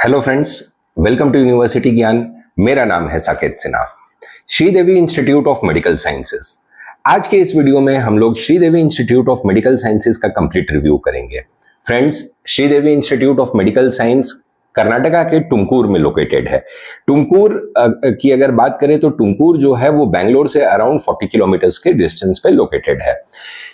Hello friends, welcome to university Gyan. मेरा नाम है Saket Sinha, Sridevi institute of medical sciences. आज के इस वीडियो में हम लोग Sridevi institute of medical sciences का कंप्लीट रिव्यू करेंगे। Friends, Sridevi institute of medical science Karnataka के टुमकुर में लोकेटेड है। टुमकुर की अगर बात करें तो टुमकुर जो है वो बैंगलोर से अराउंड 40 किलोमीटर्स के डिस्टेंस पे लोकेटेड है।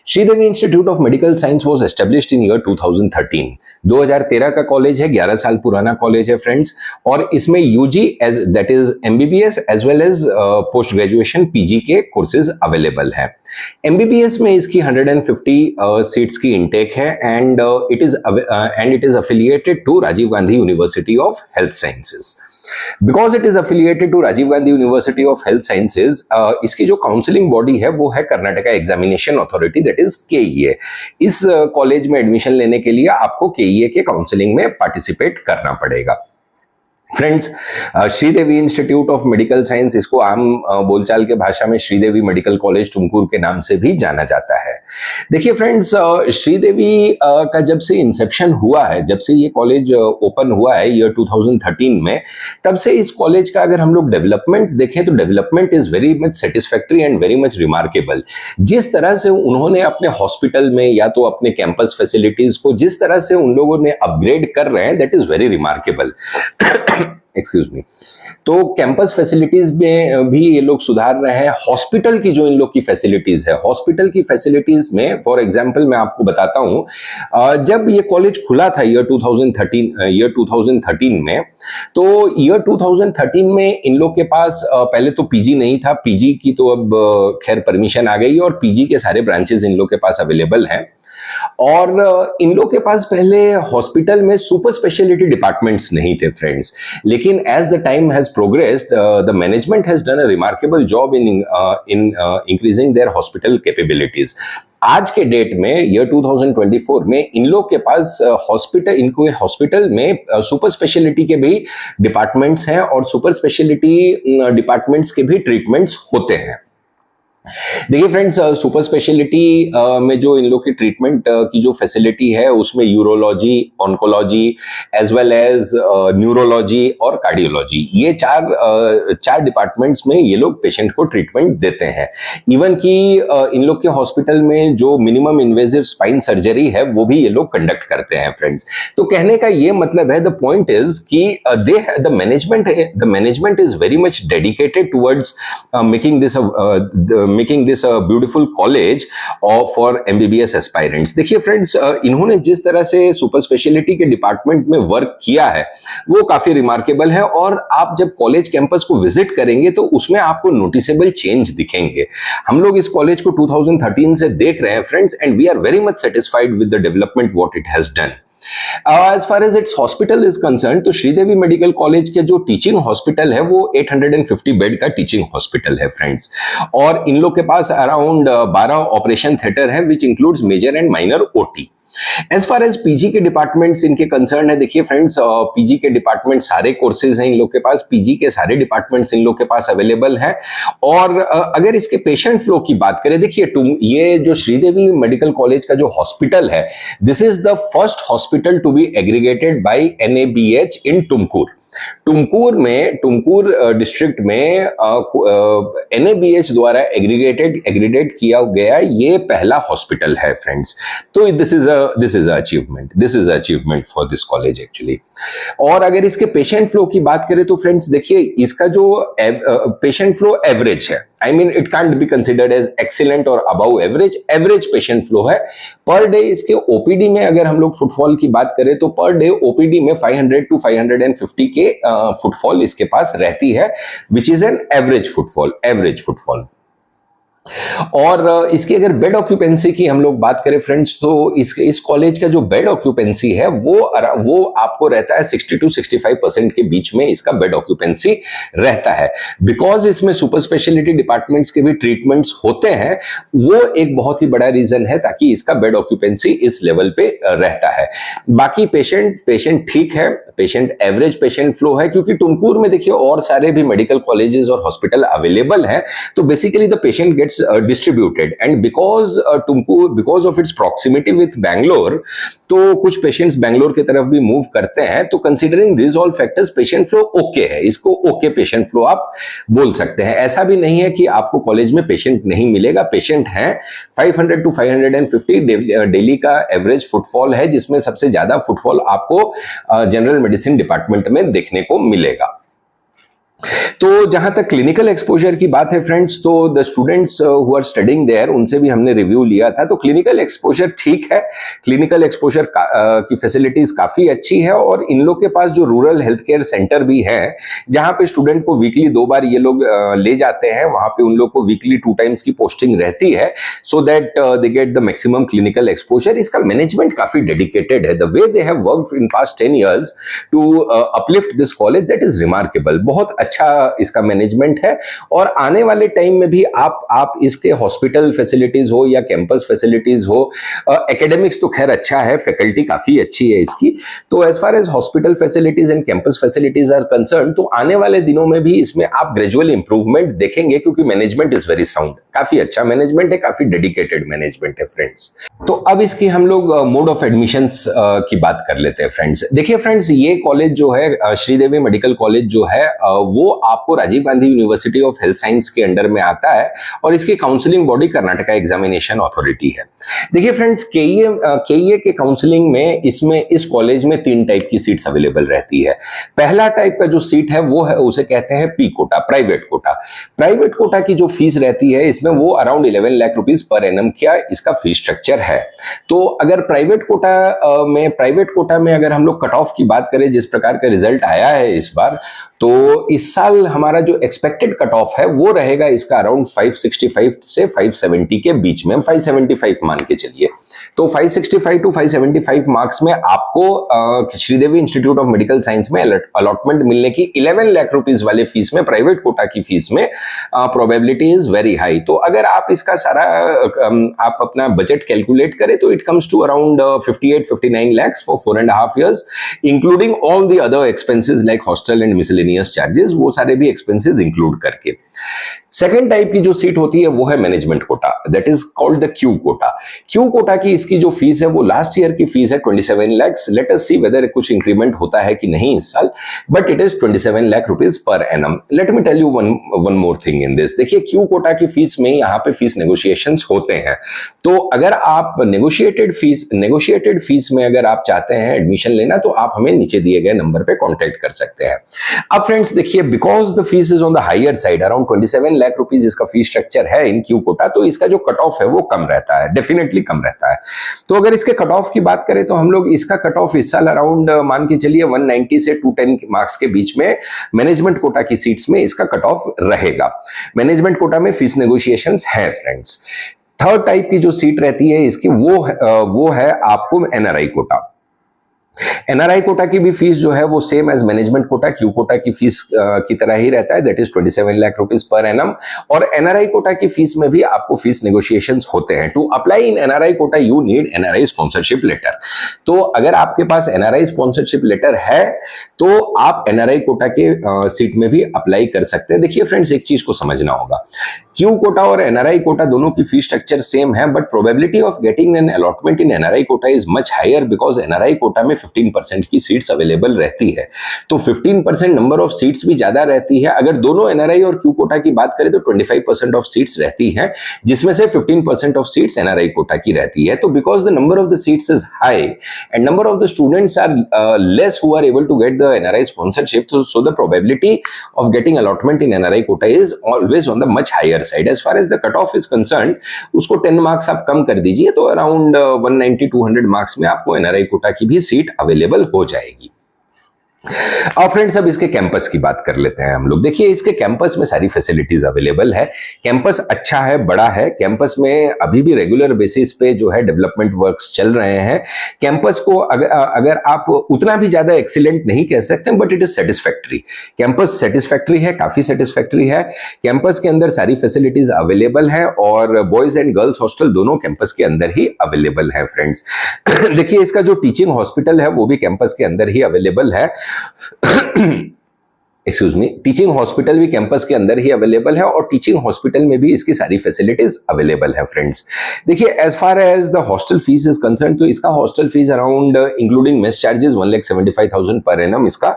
Sridevi institute of medical science was established in year 2013। 2013 का कॉलेज है, 11 साल पुराना कॉलेज है फ्रेंड्स। और इसमें UG as that is MBBS as well as post graduation PG के कोर्सेज अवेलेबल है। एमबीबीएस में इसकी 150 सीट्स की इनटेक है and it is affiliated to Rajiv Gandhi university of Health Sciences. Because it is affiliated to Rajiv Gandhi University of Health Sciences, इसकी जो counselling body है वो है Karnataka examination authority, that is KEA. इस कॉलेज में एडमिशन लेने के लिए आपको केईए के काउंसलिंग में पार्टिसिपेट करना पड़ेगा। Friends, Sridevi institute of medical science, इसको आम बोलचाल के भाषा में श्रीदेवी मेडिकल कॉलेज टुमकुर के नाम से भी जाना जाता है। देखिए फ्रेंड्स, श्रीदेवी का जब से इंसेप्शन हुआ है, जब से ये कॉलेज ओपन हुआ है ईयर 2013 में, तब से इस कॉलेज का अगर हम लोग डेवलपमेंट देखें तो development is very much satisfactory and very much remarkable. जिस तरह से उन्होंने अपने हॉस्पिटल में या तो अपने कैंपस फैसिलिटीज को जिस तरह से उन लोगों ने अपग्रेड कर रहे हैं, that is very remarkable. Excuse me. तो कैंपस फैसिलिटीज में भी ये लोग सुधार रहे हैं। हॉस्पिटल की जो इन लोग की फैसिलिटीज है, हॉस्पिटल की फैसिलिटीज में फॉर एग्जांपल मैं आपको बताता हूं, जब ये कॉलेज खुला था ईयर 2013 में, तो ईयर 2013 में इन लोग के पास पहले तो पीजी नहीं था। पीजी की तो अब खैर परमिशन आ गई और पीजी के सारे ब्रांचेस इन लोग के पास अवेलेबल हैं। और इन लोग के पास पहले हॉस्पिटल में सुपर स्पेशलिटी डिपार्टमेंट्स नहीं थे फ्रेंड्स, लेकिन as the time has progressed the management has done a remarkable job in increasing their hospital capabilities. आज के डेट में ईयर 2024 में इन लोग के पास हॉस्पिटल में सुपर स्पेशलिटी के भी डिपार्टमेंट्स हैं और सुपर स्पेशलिटी डिपार्टमेंट्स के भी ट्रीटमेंट्स होते हैं। देखिए फ्रेंड्स, सुपर स्पेशलिटी में जो इन लोग की ट्रीटमेंट की जो फैसिलिटी है उसमें urology, oncology as well as neurology और कार्डियोलॉजी, ये चार डिपार्टमेंट्स में ये लोग पेशेंट को ट्रीटमेंट देते हैं। इवन कि इन लोग के हॉस्पिटल में जो मिनिमम इन्वेजिव स्पाइन सर्जरी है वो भी ये लोग कंडक्ट करते हैं फ्रेंड्स। तो कहने का ये मतलब है, द पॉइंट इज कि the management is very much dedicated towards making this a beautiful college for MBBS aspirants. देखिए फ्रेंड्स, इन्होंने जिस तरह से सुपर स्पेशलिटी के डिपार्टमेंट में वर्क किया है वो काफी रिमार्केबल है। और आप जब कॉलेज कैंपस को विजिट करेंगे तो उसमें आपको नोटिसेबल चेंज दिखेंगे। हम लोग इस कॉलेज को 2013 से देख रहे हैं friends, and we are very much satisfied with the development what it has done. As far as its hospital is concerned, तो श्रीदेवी मेडिकल कॉलेज के जो टीचिंग हॉस्पिटल है वो 850 बेड का टीचिंग हॉस्पिटल है फ्रेंड्स। और इन लोग के पास अराउंड 12 ऑपरेशन थिएटर है which includes major and minor OT. As far as PG के डिपार्टमेंट्स इनके कंसर्न है, देखिए फ्रेंड्स, पीजी के डिपार्टमेंट सारे कोर्सेज हैं इन लोग के पास, पीजी के सारे डिपार्टमेंट्स इन लोग के पास अवेलेबल हैं। और अगर इसके पेशेंट फ्लो की बात करें, देखिए ये जो श्रीदेवी मेडिकल कॉलेज का जो हॉस्पिटल है, this is the first hospital to be aggregated by NABH in Tumkur. Tumkur district में एनएबीएच द्वारा एग्रीगेट किया गया ये पहला हॉस्पिटल है फ्रेंड्स। तो this is achievement for this college actually. और अगर इसके पेशेंट फ्लो की बात करें तो फ्रेंड्स देखिए, इसका जो पेशेंट फ्लो एवरेज है, I mean it can't be considered as excellent और अबव एवरेज पेशेंट फ्लो है। पर डे इसके ओपीडी में अगर हम लोग फुटफॉल की बात करें तो पर डे ओपीडी में 500 to 550 के फुटफॉल इसके पास रहती है, which is an average footfall. और इसकी अगर बेड ऑक्यूपेंसी की हम लोग बात करें फ्रेंड्स, तो इस कॉलेज का जो बेड ऑक्यूपेंसी है वो आपको रहता है 60 to 65% के बीच में इसका बेड ऑक्यूपेंसी रहता है। बिकॉज इसमें सुपर स्पेशलिटी डिपार्टमेंट्स के भी ट्रीटमेंट्स होते हैं, वो एक बहुत ही बड़ा रीजन है ताकि इसका बेड ऑक्यूपेंसी इस लेवल पे रहता है। बाकी पेशेंट ठीक है, एवरेज पेशेंट फ्लो है, क्योंकि तुमकुर में देखिए और सारे भी मेडिकल कॉलेजेस और हॉस्पिटल अवेलेबल है, तो basically the patient gets distributed and because of its proximity with Bangalore, तो कुछ पेशेंट्स बैंगलोर की तरफ भी मूव करते हैं। तो considering this all factors patient flow okay है, इसको ओके पेशेंट फ्लो आप बोल सकते हैं। ऐसा भी नहीं है कि आपको कॉलेज में पेशेंट नहीं मिलेगा, पेशेंट है। 500 to 550 डेली का एवरेज फुटफॉल है, जिसमें सबसे ज्यादा फुटफॉल आपको जनरल मेडिसिन डिपार्टमेंट में देखने को मिलेगा। तो जहां तक क्लिनिकल एक्सपोजर की बात है फ्रेंड्स, तो the students who are studying there, उनसे भी हमने रिव्यू लिया था। तो क्लिनिकल एक्सपोजर ठीक है, क्लिनिकल एक्सपोजर की फैसिलिटीज काफी अच्छी है, और इन लोग के पास जो रूरल हेल्थ केयर सेंटर भी है, जहां पे स्टूडेंट को वीकली 2 बार ये लोग ले जाते हैं, वहां पे उन लोग को वीकली 2 टाइम्स की पोस्टिंग रहती है, so that they get the maximum clinical exposure. इसका मैनेजमेंट काफी डेडिकेटेड है, the way they have worked in past 10 years to uplift this college, that is remarkable. बहुत अच्छा इसका मैनेजमेंट है, और आने वाले टाइम में भी आप इसके हॉस्पिटल फैसिलिटीज हो या कैंपस फैसिलिटीज हो, एकेडमिक्स तो खैर अच्छा है, फैकल्टी काफी अच्छी है इसकी, तो as far as hospital facilities and campus facilities are concern, तो आने वाले दिनों में भी इसमें आप ग्रेजुअल इंप्रूवमेंट देखेंगे, क्योंकि मैनेजमेंट इज वेरी साउंड, काफी अच्छा मैनेजमेंट है, काफी डेडिकेटेड मैनेजमेंट है फ्रेंड्स। तो अब इसकी हम लोग मोड ऑफ एडमिशंस की बात कर लेते हैं फ्रेंड्स। देखिए फ्रेंड्स, ये कॉलेज जो है श्रीदेवी मेडिकल कॉलेज जो है, वो आपको Rajiv Gandhi university of health science के अंडर में आता है, और इसकी counselling body Karnataka examination authority है। देखिए फ्रेंड्स, केईए के काउंसलिंग में इस कॉलेज में 3 टाइप की सीट्स अवेलेबल रहती है। पहला टाइप का जो सीट है वो है, उसे कहते हैं P quota, private quota. Private quota की जो फीस रहती है इसमें वो around 11 lakh rupees per annum क्या इसका फीस स्ट्रक्चर है। तो अगर प्राइवेट कोटा में अगर हम लोग कट ऑफ की बात करें, जिस प्रकार का रिजल्ट आया है इस बार, तो इस साल हमारा जो एक्सपेक्टेड कट ऑफ है वो रहेगा इसका अराउंड 565 से 570 के बीच में, 575 मान के चलिए। तो 565 टू 575 मार्क्स में आपको Sridevi institute of medical science में अलॉटमेंट मिलने की 11 लाख रुपीस वाले फीस में, प्राइवेट कोटा की फीस में प्रोबेबिलिटी इज वेरी हाई। तो अगर आप इसका सारा आप अपना बजट कैलकुलेट करें, तो it comes to around 58-59 lakhs for 4.5 years, including all the other expenses like hostel and miscellaneous charges, वो सारे भी एक्सपेंसेस इंक्लूड करके। सेकेंड टाइप की जो सीट होती है वो है management quota, that is called the Q quota. Q quota की इसकी जो फीस है वो लास्ट ईयर की फीस है 27 lakhs। Let us see whether कुछ इंक्रीमेंट होता है कि नहीं इस साल, but it is 27 lakh rupees per annum. Let me tell you one more thing in this. देखिए, क्यू कोटा की फीस में यहाँ पे फीस नेगोशिएशंस होते हैं, तो अगर आप नेगोशिएटेड फीस में अगर आप चाहते हैं एडमिशन लेना, तो आप हमें नीचे दिए गए नंबर पे कॉन्टेक्ट कर सकते हैं। अब फ्रेंड्स देखिए, because the fees is on the higher side, around 27 lakh rupees इसका फीस स्ट्रक्चर है इन क्यू कोटा, तो इसका जो कट ऑफ है वो कम रहता है, डेफिनेटली कम रहता है। तो अगर इसके कट ऑफ की बात करें, तो हम लोग इसका कट ऑफ इस साल अराउंड मान के चलिए 190 से 210 मार्क्स के बीच में मैनेजमेंट कोटा की सीट्स में इसका कट ऑफ रहेगा। मैनेजमेंट कोटा में फीस नेगोशिएशंस है फ्रेंड्स। थर्ड टाइप की जो सीट रहती है इसकी वो है आपको एनआरआई कोटा। एनआरआई कोटा की भी फीस जो है वो same as management quota, Q quota की फीस की तरह ही रहता है, दैट इज 27 लाख रुपीस पर एनम। और एनआरआई कोटा की फीस में भी आपको फीस नेगोशिएशंस होते हैं। To apply in NRI quota you need NRI sponsorship letter. तो अगर आपके पास एनआरआई स्पॉन्सरशिप लेटर है तो आप एनआरआई कोटा के सीट में भी अप्लाई कर सकते हैं। देखिए फ्रेंड्स, एक चीज को समझना होगा, क्यू कोटा और एनआरआई कोटा दोनों की फीस स्ट्रक्चर सेम है, but probability of getting an allotment in NRI quota is much higher, because NRI quota में 15% की सीट्स अवेलेबल रहती है। तो 15% नंबर ऑफ सीट्स भी ज्यादा रहती है। अगर दोनों एनआरआई और क्यू कोटा की बात करें तो 25% ऑफ सीट्स रहती हैं, जिसमें से 15% ऑफ सीट्स एनआरआई कोटा की रहती है। तो because the number of the seats is high and number of the students are less who are able to get the NRI sponsorship, so the probability of getting allotment in NRI quota is always on the much higher side. As far as the cutoff is concerned, उसको 10 marks आप कम कर दीजिए तो around 190-200 marks में आपको NRI quota की भी seat available हो जाएगी। अब फ्रेंड्स, अब इसके कैंपस की बात कर लेते हैं हम लोग। देखिए, इसके कैंपस में सारी फैसिलिटीज अवेलेबल है। कैंपस अच्छा है, बड़ा है। कैंपस में अभी भी रेगुलर बेसिस पे जो है डेवलपमेंट वर्क्स चल रहे हैं। कैंपस को अगर आप उतना भी ज्यादा एक्सीलेंट नहीं कह सकते, but it is satisfactory. Campus satisfactory है, काफी सेटिस्फैक्टरी है। कैंपस के अंदर सारी फैसिलिटीज अवेलेबल है और बॉयज एंड गर्ल्स हॉस्टल दोनों कैंपस के अंदर ही अवेलेबल है फ्रेंड्स। देखिए, इसका जो टीचिंग हॉस्पिटल है वो भी कैंपस के अंदर ही अवेलेबल है। एक्सक्यूज मी, टीचिंग हॉस्पिटल भी कैंपस के अंदर ही अवेलेबल है और टीचिंग हॉस्पिटल में भी इसकी सारी फैसिलिटीज अवेलेबल है फ्रेंड्स। देखिए as far as the hostel fees is concern, तो इसका hostel fees around including mess charges 1,75,000 per annum इसका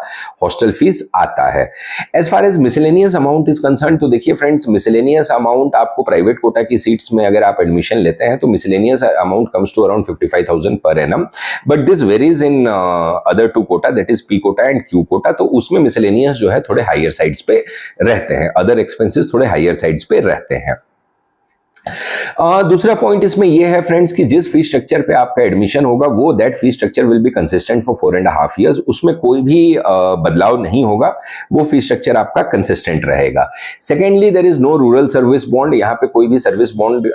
हॉस्टल फीस आता है। As far as miscellaneous amount is concern, तो देखिए फ्रेंड्स मिसलेनियस अमाउंट आपको प्राइवेट कोटा की सीट्स में अगर आप एडमिशन लेते हैं तो miscellaneous amount comes to around 55,000 per annum, but this varies in other to quota, that is P quota and Q quota, तो उसमें मिसलेनियस जो है थोड़े हायर साइड्स पे रहते हैं, अदर एक्सपेंसेस थोड़े हायर साइड्स पे रहते हैं। दूसरा पॉइंट इसमें यह है फ्रेंड्स कि जिस फीस स्ट्रक्चर पे आपका एडमिशन होगा वो that fees structure will be consistent for 4.5 years, उसमें कोई भी बदलाव नहीं होगा, वो फीस स्ट्रक्चर आपका कंसिस्टेंट रहेगा। Secondly there is no rural service bond, यहाँ पे कोई भी सर्विस बॉन्ड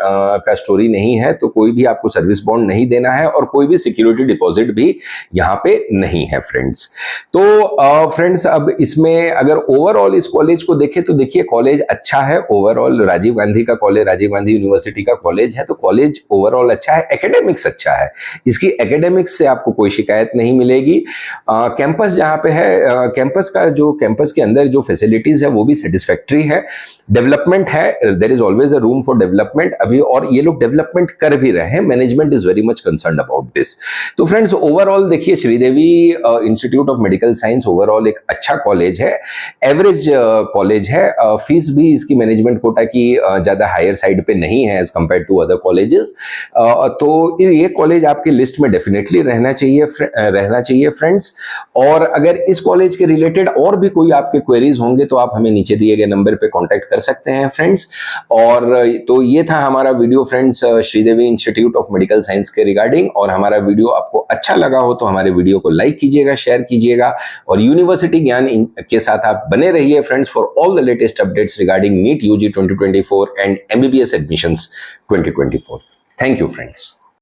का स्टोरी नहीं है, तो कोई भी आपको सर्विस बॉन्ड नहीं देना है और कोई भी सिक्योरिटी डिपॉजिट भी यहाँ पे नहीं है फ्रेंड्स। तो फ्रेंड्स अब इसमें अगर ओवरऑल इस कॉलेज को देखें तो देखिए कॉलेज अच्छा है, ओवरऑल राजीव गांधी का कॉलेज, राजीव गांधी यूनिवर्सिटी का कॉलेज है, तो कॉलेज ओवरऑल अच्छा है, एकेडमिक्स अच्छा है, इसकी एकेडमिक्स से आपको कोई शिकायत नहीं मिलेगी। कैंपस जहां पे है, कैंपस के अंदर जो फैसिलिटीज है वो भी सेटिस्फैक्टरी है, डेवलपमेंट है, there is always a room for development अभी, और ये लोग डेवलपमेंट कर भी रहे हैं, management is very much concerned about this. तो फ्रेंड्स ओवरऑल देखिए Sridevi institute of medical science overall एक अच्छा कॉलेज है, एवरेज कॉलेज है, फीस भी इसकी मैनेजमेंट कोटा की ज्यादा हायर साइड पे नहीं है as compare to other colleges, तो ये कॉलेज आपके लिस्ट में डेफिनेटली रहना चाहिए फ्रेंड्स। और अगर इस कॉलेज के रिलेटेड और भी कोई आपके क्वेरीज होंगे तो आप हमें नीचे दिए गए नंबर पे कांटेक्ट कर सकते हैं फ्रेंड्स। और तो ये था हमारा video friends Sridevi institute of medical science के रिगार्डिंग, और हमारा वीडियो आपको अच्छा लगा हो तो हमारे वीडियो को लाइक कीजिएगा, शेयर कीजिएगा और यूनिवर्सिटी ज्ञान के साथ आप बने रहिए friends for all the latest updates regarding NEET UG 2024 and MBBS admissions 2024. Thank you friends.